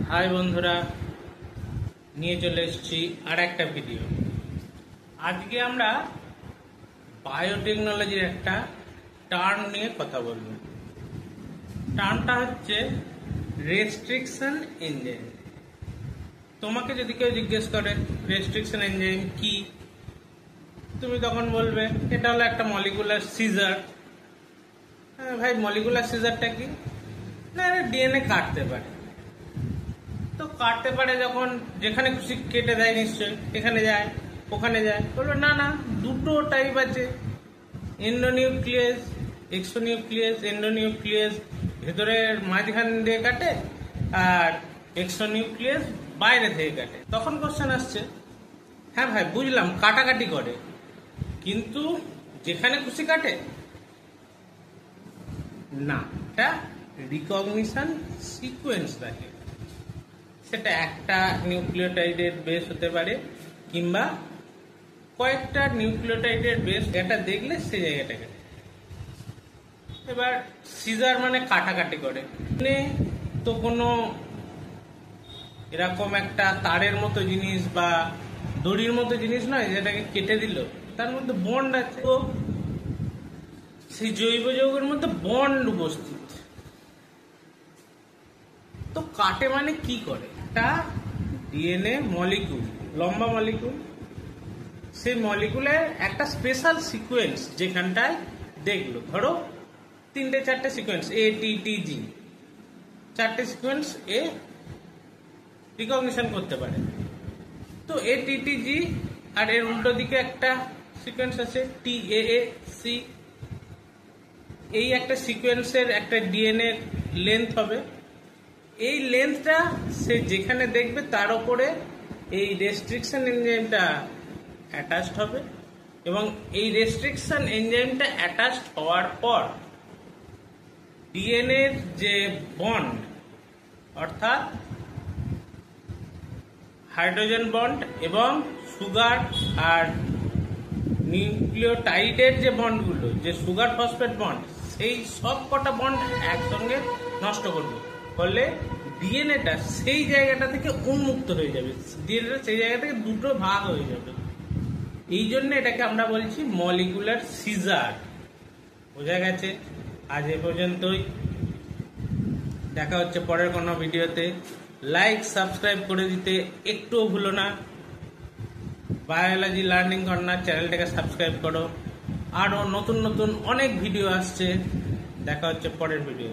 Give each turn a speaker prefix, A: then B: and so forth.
A: High বন্ধুরা, নিয়ে চলে এসেছি আর একটা ভিডিও। আজকে আমরা বায়োটেকনোলজির একটা টার্ম নিয়ে কথা বলব। টার্মটা হচ্ছে রেস্ট্রিকশন এনজাইম। তোমাকে যদি কেউ জিজ্ঞেস করে রেস্ট্রিকশন এনজাইম কি, তুমি তখন বলবে এটা হলো একটা মলিকুলার সিজার। ভাই, মলিকুলার সিজারটা কি? না, ডিএনএ কাটতে পারে। তো কাটতে পারে যখন যেখানে খুশি কেটে দেয়, নিশ্চয়ই এখানে যায় ওখানে যায়। বলবে না না, দুটো টাইপ আছে, এন্ডোনিউক্লিয়াস এক্সোনিউক্লিয়াস। এন্ডোনিউক্লিয়াস ভেতরের মাঝখান দিয়ে কাটে, আর এক্সোনিউক্লিয়াস বাইরে থেকে কাটে। তখন কোশ্চেন আসছে, হ্যাঁ ভাই বুঝলাম কাটাকাটি করে, কিন্তু যেখানে খুশি কাটে না, এটা রিকগনিশন সিকোয়েন্স রাখে। সেটা একটা নিউক্লিওটাইডের বেস হতে পারে কিংবা কয়েকটা নিউক্লিওটাইডের বেস, এটা দেখলে সেই জায়গাটাকে। এবার সিজার মানে কাটাকাটি করে, তো কোনো এরকম একটা তারের মতো জিনিস বা দড়ির মতো জিনিস নয় যেটাকে কেটে দিল, তার মধ্যে বন্ড আছে। তো সেই জৈব যৌগের মধ্যে বন্ড উপস্থিত। তো কাটে মানে কি করে? একটা ডিএনএ মলিকুল, লম্বা মলিকুল, সেই মলিকুলের একটা স্পেশাল সিকোয়েন্স যেখানটায় দেখলো, ধরো 3-4টে সিকোয়েন্স এ টি টি জি, 4টে সিকোয়েন্স এ রিকগনিশন করতে পারে। তো এ টি টি জি, আর এর উল্টো দিকে একটা সিকোয়েন্স আছে টি এ এ সি। এই একটা সিকোয়েন্সের একটা ডিএনএ লেন্থ হবে। এই লেন্থটা সে যেখানে দেখবে তার উপরে এই রেস্ট্রিকশন এনজাইমটা অ্যাটাচড হবে, এবং এই রেস্ট্রিকশন এনজাইমটা অ্যাটাচড হওয়ার পর ডিএনএর যে বন্ড, অর্থাৎ হাইড্রোজেন বন্ড এবং সুগার আর নিউক্লিওটাইডের যে বন্ডগুলো, যে সুগার ফসফেট বন্ড, সেই সব কটা বন্ড একসঙ্গে নষ্ট করবে, ফলে ডিএনএটা সেই জায়গাটা থেকে উন্মুক্ত হয়ে যাবে। ডিএনএটা সেই জায়গা থেকে দুটো ভাগ হয়ে যাবে। এই জন্য এটাকে আমরা বলছি মলিকুলার সিজার। বোঝা গেছে? আজ এ পর্যন্তই। দেখা হচ্ছে পরের কোনো ভিডিওতে। লাইক সাবস্ক্রাইব করে দিতে একটুও ভুলো না। বায়োলজি লার্নিং কর্নার চ্যানেলটাকে সাবস্ক্রাইব করো। আরও নতুন নতুন অনেক ভিডিও আসছে। দেখা হচ্ছে পরের ভিডিও।